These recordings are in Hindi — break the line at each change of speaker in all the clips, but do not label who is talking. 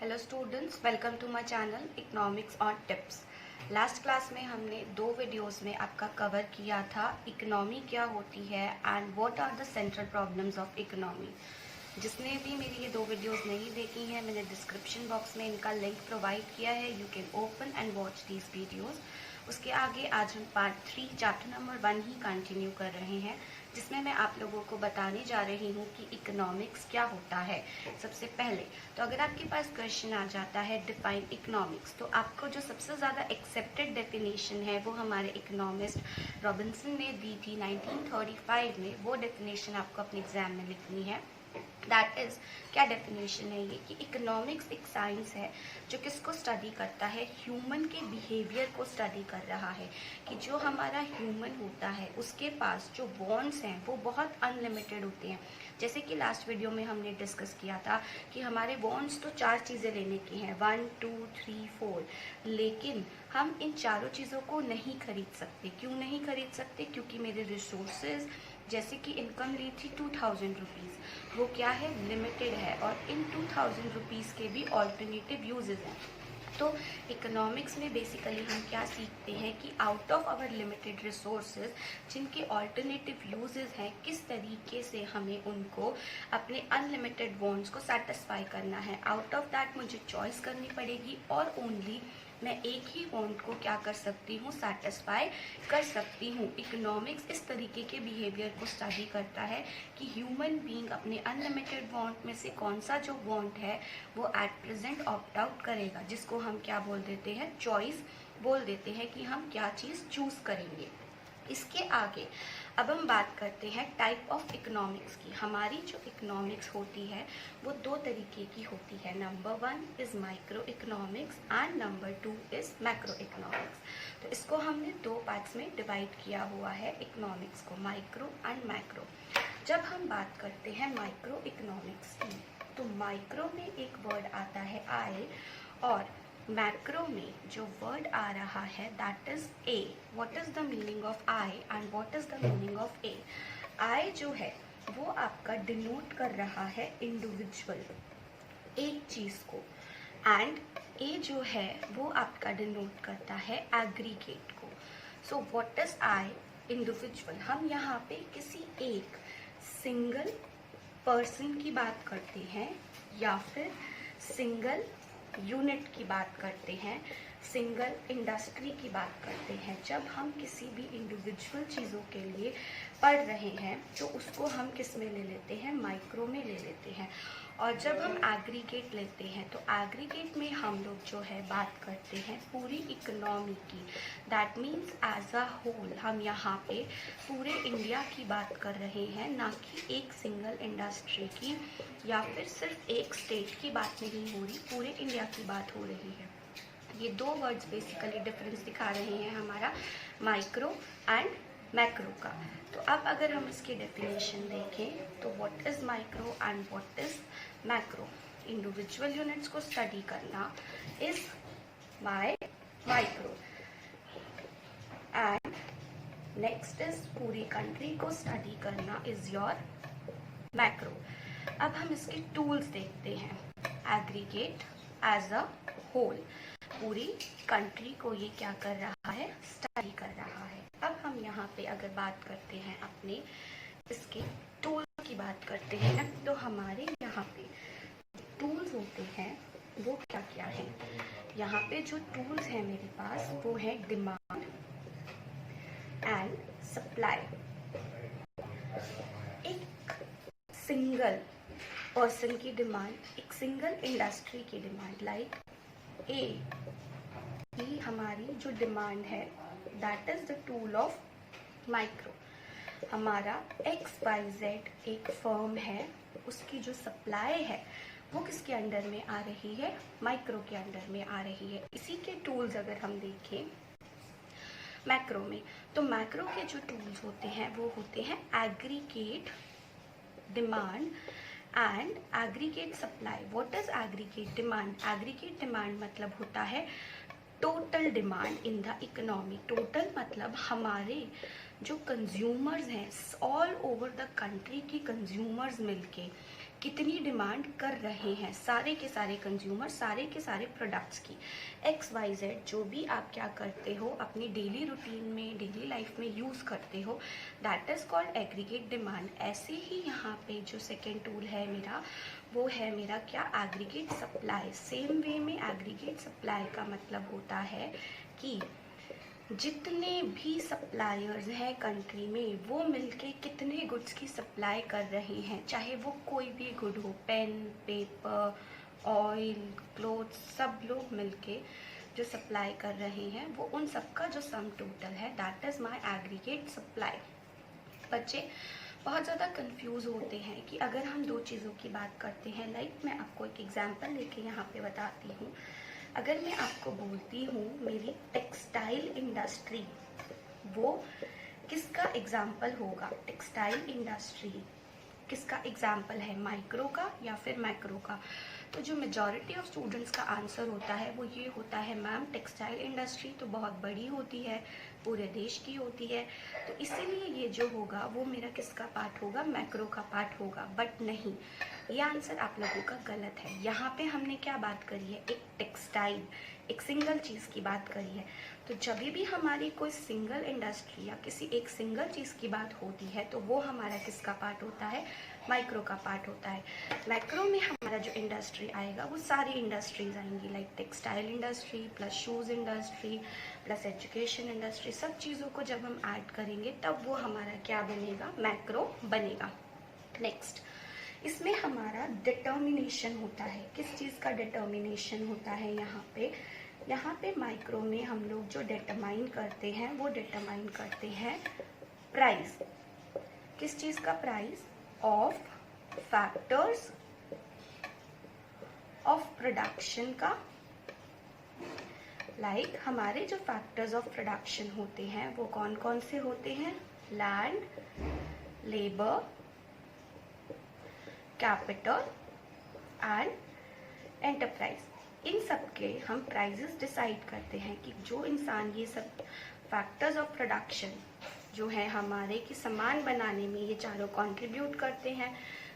Hello students, welcome to my channel economics on tips. Last class में हमने 2 वीडियोस में आपका कवर किया था इकोनॉमी क्या होती है and what are the central problems of economy. जिसने भी मेरी ये 2 वीडियोस नहीं देखी हैं, मैंने डिस्क्रिप्शन बॉक्स में इनका लिंक प्रोवाइड किया है। You can open and watch these videos. उसके आगे आज हम पार्ट 3 चैप्टर नंबर 1 ही कंटिन्यू कर रहे हैं, जिसमें मैं आप लोगों को बताने जा रही हूँ कि इकोनॉमिक्स क्या होता है। सबसे पहले तो अगर आपके पास क्वेश्चन आ जाता है डिफाइन इकोनॉमिक्स, तो आपको जो सबसे ज़्यादा एक्सेप्टेड डेफिनेशन है वो हमारे इकोनॉमिस्ट रॉबिन्सन ने दी थी 1935 में। वो डेफिनेशन आपको अपने एग्जाम में लिखनी है। दैट इज, क्या डेफिनेशन है ये कि इकोनॉमिक्स एक साइंस है जो किसको स्टडी करता है, ह्यूमन के बिहेवियर को स्टडी कर रहा है। कि जो हमारा ह्यूमन होता है उसके पास जो वॉन्ट्स हैं वो बहुत अनलिमिटेड होते हैं। जैसे कि लास्ट वीडियो में हमने डिस्कस किया था कि हमारे वॉन्ट्स तो 4 चीज़ें लेने की हैं, 1 2 3 4, लेकिन हम इन चारों चीज़ों को नहीं खरीद सकते। क्यों नहीं खरीद सकते? क्योंकि मेरे रिसोर्सेज, जैसे कि इनकम ली थी 2000 रुपीज़, वो क्या है, लिमिटेड है, और इन 2000 रुपीज़ के भी ऑल्टरनेटिव यूजेस हैं। तो इकोनॉमिक्स में बेसिकली हम क्या सीखते हैं कि out of our limited resources जिनके ऑल्टरनेटिव यूजेस हैं, किस तरीके से हमें उनको अपने अनलिमिटेड वांट्स को सेटिस्फाई करना है। आउट ऑफ दैट मुझे चॉइस करनी पड़ेगी और ओनली मैं एक ही वांट को क्या कर सकती हूँ, सेटिस्फाई कर सकती हूँ। इकोनॉमिक्स इस तरीके के बिहेवियर को स्टडी करता है कि ह्यूमन बीइंग अपने अनलिमिटेड वांट में से कौन सा जो वांट है वो एट प्रेजेंट ऑप्ट आउट करेगा, जिसको हम क्या बोल देते हैं, चॉइस बोल देते हैं कि हम क्या चीज़ चूज करेंगे। इसके आगे अब हम बात करते हैं टाइप ऑफ इकोनॉमिक्स की। हमारी जो इकोनॉमिक्स होती है वो 2 तरीके की होती है। Number 1 is micro economics and number 2 is macro economics. तो इसको हमने 2 पार्ट्स में डिवाइड किया हुआ है इकोनॉमिक्स को, माइक्रो एंड मैक्रो। जब हम बात करते हैं माइक्रो इकोनॉमिक्स की, तो माइक्रो में एक वर्ड आता है आई, और मैक्रो में जो वर्ड आ रहा है that is A. What is the meaning of I and what is the meaning of A? I जो है वो आपका डिनोट कर रहा है इंडिविजुअल, एक चीज को, एंड ए जो है वो आपका डिनोट करता है एग्रीगेट को। So what is I? Individual. हम यहाँ पे किसी एक सिंगल पर्सन की बात करते हैं या फिर सिंगल यूनिट की बात करते हैं, सिंगल इंडस्ट्री की बात करते हैं। जब हम किसी भी इंडिविजुअल चीज़ों के लिए पढ़ रहे हैं तो उसको हम किस में ले लेते हैं, माइक्रो में ले लेते हैं। और जब हम एग्रीगेट लेते हैं तो एग्रीगेट में हम लोग जो है बात करते हैं पूरी इकोनॉमी की। That means as a whole हम यहाँ पे पूरे इंडिया की बात कर रहे हैं, ना कि एक सिंगल इंडस्ट्री की या फिर सिर्फ एक स्टेट की बात नहीं हो रही, पूरे इंडिया की बात हो रही है। ये 2 वर्ड्स बेसिकली डिफरेंस दिखा रहे हैं हमारा माइक्रो एंड मैक्रो का। तो अब अगर हम इसकी डेफिनेशन देखें तो what is micro and what is macro? Individual units को स्टडी करना is by micro, and next is पूरी कंट्री को स्टडी करना इज योर मैक्रो। अब हम इसके टूल्स देखते हैं। एग्रीगेट एज अ होल, पूरी कंट्री को ये क्या कर रहा है, स्टडी कर रहा है। अब हम यहाँ पे अगर बात करते हैं अपने इसके टूल्स की बात करते हैं ना, तो हमारे यहाँ पे टूल्स होते हैं वो क्या क्या है। यहाँ पे जो टूल्स हैं मेरे पास वो है डिमांड एंड सप्लाई। एक सिंगल पर्सन की डिमांड, एक सिंगल इंडस्ट्री की डिमांड, लाइक ए की हमारी जो डिमांड है that is the tool of micro. हमारा XYZ एक फर्म है, उसकी जो सप्लाई है वो किसके अंडर में आ रही है, माइक्रो के अंडर में आ रही है। इसी के टूल्स अगर हम देखें मैक्रो में, तो मैक्रो के जो टूल्स होते हैं वो होते हैं aggregate demand and aggregate supply. What is aggregate demand? Aggregate demand मतलब होता है total demand in the economy. Total मतलब हमारे जो कंज्यूमर्स हैं ऑल ओवर द कंट्री की कंज्यूमर्स मिलके कितनी डिमांड कर रहे हैं सारे के सारे कंज्यूमर, सारे के सारे प्रोडक्ट्स की। XYZ जो भी आप क्या करते हो अपनी डेली रूटीन में, डेली लाइफ में यूज़ करते हो, that is called aggregate demand. ऐसे ही यहाँ पे जो सेकेंड टूल है मेरा, वो है मेरा क्या, एग्रीगेट सप्लाई। सेम वे में एग्रीगेट सप्लाई का मतलब होता है कि जितने भी सप्लायर्स हैं कंट्री में, वो मिलके कितने गुड्स की सप्लाई कर रहे हैं, चाहे वो कोई भी गुड हो, पेन, पेपर, ऑयल, क्लोथ्स, सब लोग मिलके जो सप्लाई कर रहे हैं, वो उन सब का जो सम टोटल है, that is my aggregate supply. बच्चे बहुत ज़्यादा कंफ्यूज होते हैं कि अगर हम दो चीज़ों की बात करते हैं, लाइक मैं आपको एक एग्जांपल लेके यहाँ पे बताती हूँ। अगर मैं आपको बोलती हूँ मेरी टेक्सटाइल इंडस्ट्री, वो किसका एग्जाम्पल होगा? टेक्सटाइल इंडस्ट्री किसका एग्जाम्पल है, माइक्रो का या फिर मैक्रो का? तो जो मेजॉरिटी ऑफ स्टूडेंट्स का आंसर होता है वो ये होता है, मैम टेक्सटाइल इंडस्ट्री तो बहुत बड़ी होती है, पूरे देश की होती है, तो इसीलिए ये जो होगा वो मेरा किसका पार्ट होगा, मैक्रो का पार्ट होगा। बट नहीं, ये आंसर आप लोगों का गलत है। यहाँ पे हमने क्या बात करी है, एक टेक्सटाइल, एक सिंगल चीज़ की बात करी है। तो जब भी हमारी कोई सिंगल इंडस्ट्री या किसी एक सिंगल चीज़ की बात होती है तो वो हमारा किसका पार्ट होता है, माइक्रो का पार्ट होता है। मैक्रो में हमारा जो इंडस्ट्री आएगा वो सारी इंडस्ट्रीज आएंगी, like textile industry plus shoes industry plus education industry, सब चीज़ों को जब हम ऐड करेंगे तब वो हमारा क्या बनेगा, मैक्रो बनेगा। नेक्स्ट, इसमें हमारा डिटर्मिनेशन होता है। किस चीज़ का डिटर्मिनेशन होता है यहाँ पे माइक्रो में हम लोग जो डिटरमाइन करते हैं वो डिटरमाइन करते हैं प्राइस। किस चीज़ का price? Of factors of production का। लाइक हमारे जो फैक्टर्स ऑफ प्रोडक्शन होते हैं वो कौन कौन से होते हैं? Land, labour, capital and enterprise. इन सब के हम प्राइजेस डिसाइड करते हैं कि जो इंसान ये सब फैक्टर्स ऑफ प्रोडक्शन जो है हमारे कि सामान बनाने में ये चारों कंट्रीब्यूट करते हैं,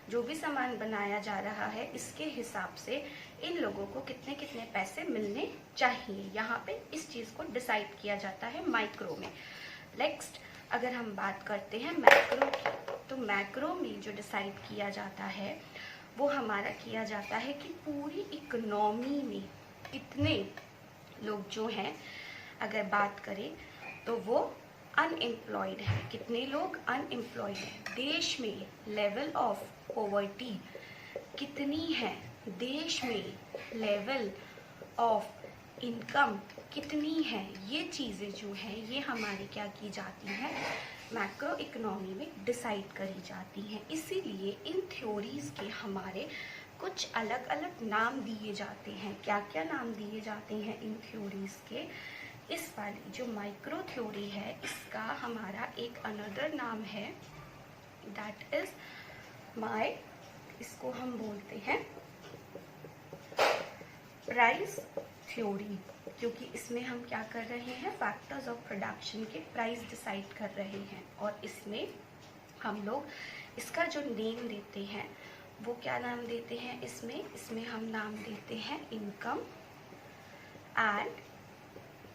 जो भी सामान बनाया जा रहा है इसके हिसाब से इन लोगों को कितने कितने पैसे मिलने चाहिए, यहाँ पे इस चीज़ को डिसाइड किया जाता है माइक्रो में। नेक्स्ट, अगर हम बात करते हैं मैक्रो की, तो मैक्रो में जो डिसाइड किया जाता है वो हमारा किया जाता है कि पूरी इकोनॉमी में कितने लोग जो हैं, अगर बात करें तो वो अनएम्प्लॉयड है, कितने लोग अनएम्प्लॉयड हैं। देश में लेवल ऑफ पॉवर्टी कितनी है, देश में लेवल ऑफ इनकम कितनी है, ये चीज़ें जो हैं ये हमारी क्या की जाती हैं, मैक्रो इकोनॉमी में डिसाइड करी जाती हैं। इसीलिए इन थ्योरीज के हमारे कुछ अलग अलग नाम दिए जाते हैं। क्या क्या नाम दिए जाते हैं इन थ्योरीज के? इस वाली जो माइक्रो थ्योरी है इसका हमारा एक अनदर नाम है, दैट इज इसको हम बोलते हैं प्राइस थ्योरी, क्योंकि इसमें हम क्या कर रहे हैं, फैक्टर्स ऑफ प्रोडक्शन के प्राइस डिसाइड कर रहे हैं। और इसमें हम लोग इसका जो नेम देते हैं वो क्या नाम देते हैं, इसमें हम नाम देते हैं इनकम एंड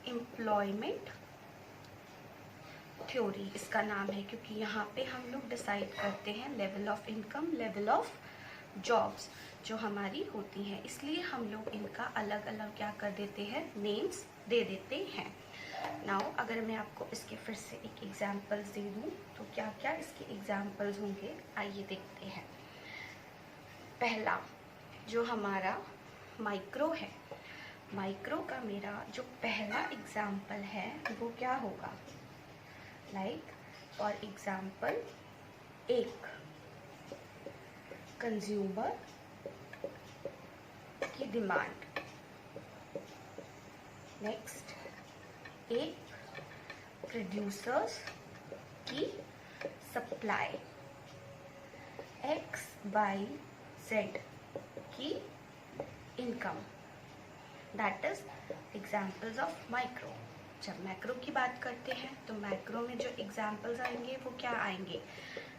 एम्प्लॉयमेंट थ्योरी, इसका नाम है, क्योंकि यहाँ पे हम लोग डिसाइड करते हैं level of income, level of jobs जो हमारी होती हैं, इसलिए हम लोग इनका अलग अलग क्या कर देते हैं, नेम्स दे देते हैं। नाउ अगर मैं आपको इसके फिर से एक एग्जाम्पल्स दे दूँ तो क्या क्या इसके एग्जाम्पल्स होंगे, आइए देखते हैं। पहला जो हमारा माइक्रो है, माइक्रो का मेरा जो पहला एग्जाम्पल है वो क्या होगा, लाइक फॉर एग्जाम्पल एक कंज्यूमर की डिमांड, नेक्स्ट एक प्रोड्यूसर्स की सप्लाई, XYZ की income, that is examples of micro. जब मैक्रो की बात करते हैं तो मैक्रो में जो एग्जाम्पल्स आएंगे वो क्या आएंगे,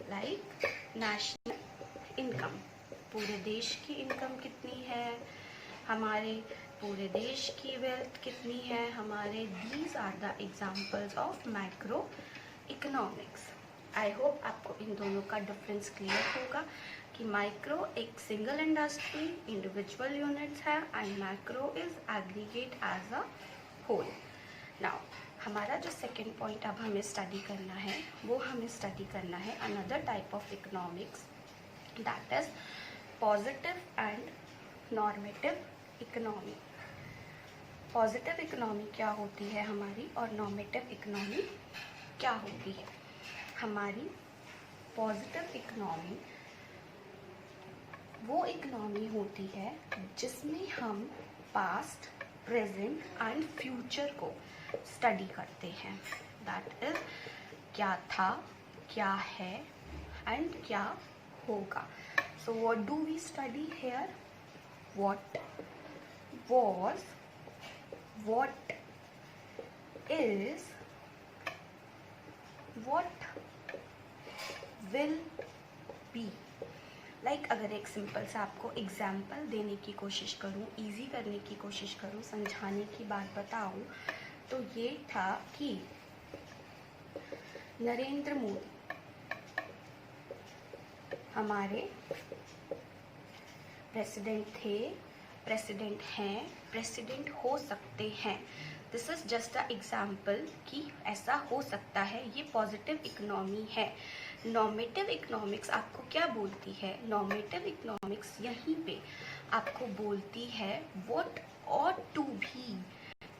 लाइक नेशनल इनकम, पूरे देश की इनकम कितनी है, हमारे पूरे देश की वेल्थ कितनी है हमारे। These are the examples of macro economics. I hope आपको इन दोनों का डिफरेंस क्लियर होगा कि माइक्रो एक सिंगल इंडस्ट्री इंडिविजुअल यूनिट्स है and macro is aggregate as a whole. Now हमारा जो सेकेंड पॉइंट अब हमें स्टडी करना है वो हमें स्टडी करना है another type of economics, that is positive and normative economy. Positive economy क्या होती है हमारी और नॉर्मेटिव इकोनॉमी क्या होती है हमारी। पॉजिटिव इकोनॉमी वो इकोनॉमी होती है जिसमें हम पास्ट, प्रेजेंट एंड फ्यूचर को स्टडी करते हैं। दैट इज क्या था, क्या है एंड क्या होगा। So what do we study here, what was, what is, what will be। Like अगर एक सिंपल सा आपको एग्जाम्पल देने की कोशिश करूँ, इजी करने की कोशिश करूँ, समझाने की बात बताऊँ तो ये था कि नरेंद्र मोदी हमारे प्रेसिडेंट थे, प्रेसिडेंट हैं, प्रेसिडेंट हो सकते हैं। This is just a example कि ऐसा हो सकता है, ये पॉजिटिव इकोनॉमी है। नॉर्मेटिव इकोनॉमिक्स आपको क्या बोलती है, नॉर्मेटिव इकोनॉमिक्स यहीं पे आपको बोलती है व्हाट ऑट टू बी,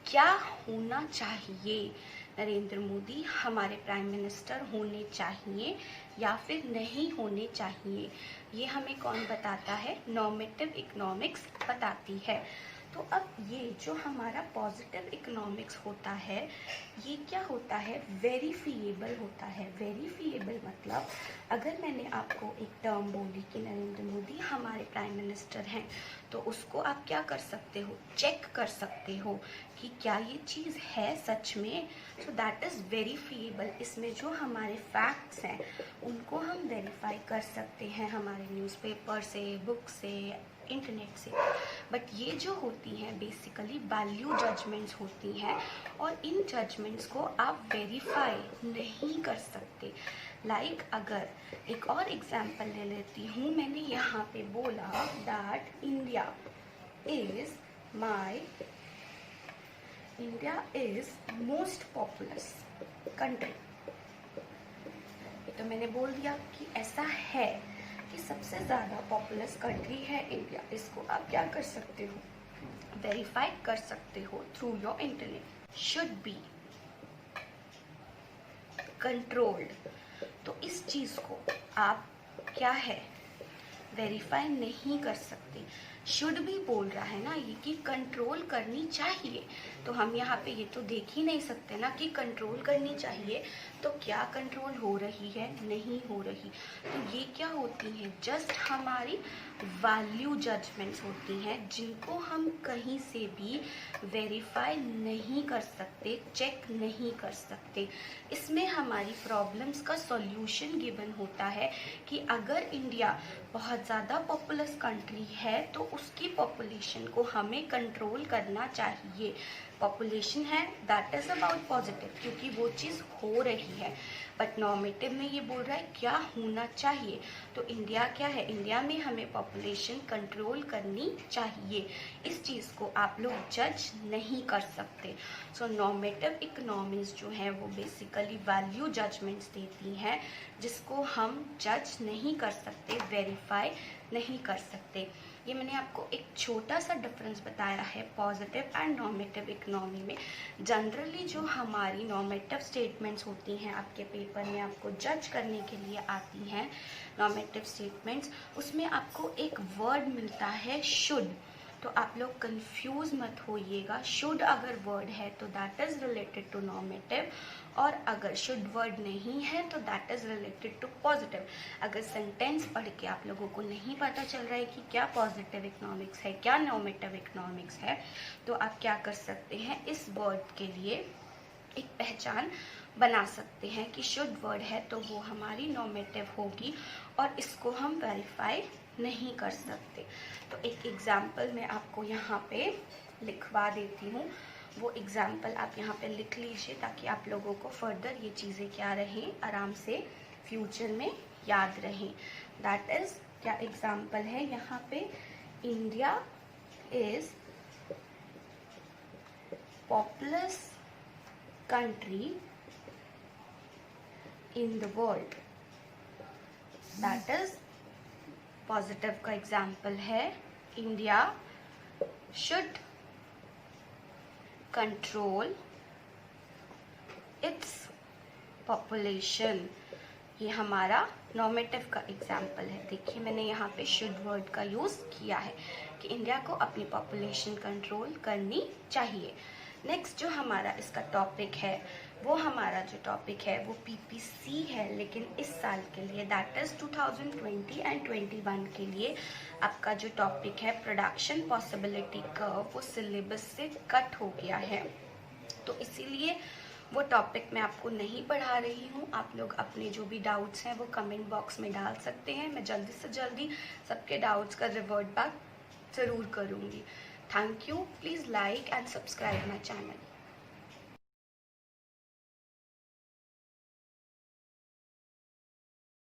क्या होना चाहिए। नरेंद्र मोदी हमारे प्राइम मिनिस्टर होने चाहिए या फिर नहीं होने चाहिए, ये हमें कौन बताता है, नॉर्मेटिव इकोनॉमिक्स बताती है। तो अब ये जो हमारा पॉजिटिव इकोनॉमिक्स होता है ये क्या होता है, वेरीफिएबल होता है। वेरीफिएबल मतलब अगर मैंने आपको एक टर्म बोली कि नरेंद्र मोदी हमारे प्राइम मिनिस्टर हैं तो उसको आप क्या कर सकते हो, चेक कर सकते हो कि क्या ये चीज़ है सच में। So that is verifiable. इसमें जो हमारे फैक्ट्स हैं उनको हम वेरीफाई कर सकते हैं हमारे न्यूज़पेपर से, बुक से, इंटरनेट से। बट ये जो होती हैं बेसिकली वैल्यू जजमेंट्स होती हैं और इन जजमेंट्स को आप वेरीफाई नहीं कर सकते। लाइक अगर एक और एग्जांपल ले लेती हूँ, मैंने यहाँ पे बोला that India is most populous country. तो मैंने बोल दिया कि ऐसा है कि सबसे ज़्यादा पॉपुलस कंट्री है इंडिया। इसको आप क्या कर सकते हो, वेरीफाई कर सकते हो through your internet. Should be controlled, तो इस चीज़ को आप क्या है, वेरीफाई नहीं कर सकते। शुड भी बोल रहा है ना ये कि कंट्रोल करनी चाहिए, तो हम यहाँ पे ये तो देख ही नहीं सकते ना कि कंट्रोल करनी चाहिए तो क्या कंट्रोल हो रही है, नहीं हो रही। तो ये क्या होती हैं, जस्ट हमारी वैल्यू जजमेंट्स होती हैं जिनको हम कहीं से भी वेरीफाई नहीं कर सकते, चेक नहीं कर सकते। इसमें हमारी प्रॉब्लम्स का सॉल्यूशन गिवन होता है कि अगर इंडिया बहुत ज़्यादा पॉपुलस कंट्री है तो उसकी पॉपुलेशन को हमें कंट्रोल करना चाहिए। पॉपुलेशन है दैट इज़ अबाउट पॉजिटिव क्योंकि वो चीज़ हो रही है। बट नॉर्मेटिव में ये बोल रहा है क्या होना चाहिए। तो इंडिया क्या है, इंडिया में हमें पॉपुलेशन कंट्रोल करनी चाहिए। इस चीज़ को आप लोग जज नहीं कर सकते। सो नॉर्मेटिव इकोनॉमीज जो हैं वो बेसिकली वैल्यू जजमेंट्स देती हैं जिसको हम जज नहीं कर सकते, वेरीफाई नहीं कर सकते। ये मैंने आपको एक छोटा सा डिफरेंस बताया है पॉजिटिव एंड नॉर्मेटिव इकोनॉमी में। जनरली जो हमारी नॉर्मेटिव स्टेटमेंट्स होती हैं आपके पेपर में आपको जज करने के लिए आती हैं नॉर्मेटिव स्टेटमेंट्स, उसमें आपको एक वर्ड मिलता है शुड। तो आप लोग कंफ्यूज मत होइएगा, शुड अगर वर्ड है तो that is related to normative और अगर शुड वर्ड नहीं है तो that is related to positive. अगर सेंटेंस पढ़ के आप लोगों को नहीं पता चल रहा है कि क्या पॉजिटिव इकोनॉमिक्स है, क्या नॉर्मेटिव इकोनॉमिक्स है, तो आप क्या कर सकते हैं, इस वर्ड के लिए एक पहचान बना सकते हैं कि शुड वर्ड है तो वो हमारी नॉर्मेटिव होगी और इसको हम वेरीफाई नहीं कर सकते। तो एक एग्जाम्पल मैं आपको यहाँ पे लिखवा देती हूँ, वो एग्जाम्पल आप यहाँ पे लिख लीजिए ताकि आप लोगों को फर्दर ये चीज़ें क्या रहें, आराम से फ्यूचर में याद रहें। दैट इज़, क्या एग्जाम्पल है यहाँ पे, India is populace country in the world. That is positive का एग्जाम्पल है, India should control its population. ये हमारा नॉर्मेटिव का एग्जाम्पल है। देखिए मैंने यहाँ पे शुड वर्ड का यूज़ किया है कि इंडिया को अपनी पॉपुलेशन कंट्रोल करनी चाहिए। नेक्स्ट जो हमारा इसका टॉपिक है, वो हमारा जो टॉपिक है वो पीपीसी है, लेकिन इस साल के लिए, दैट इज़ 2020 एंड 21 के लिए आपका जो टॉपिक है प्रोडक्शन पॉसिबिलिटी कर्व, वो सिलेबस से कट हो गया है। तो इसीलिए वो टॉपिक मैं आपको नहीं पढ़ा रही हूँ। आप लोग अपने जो भी डाउट्स हैं वो कमेंट बॉक्स में डाल सकते हैं। मैं जल्दी से जल्दी सबके डाउट्स का रिवर्ट बैक ज़रूर करूँगी। Thank you. Please like and subscribe my channel.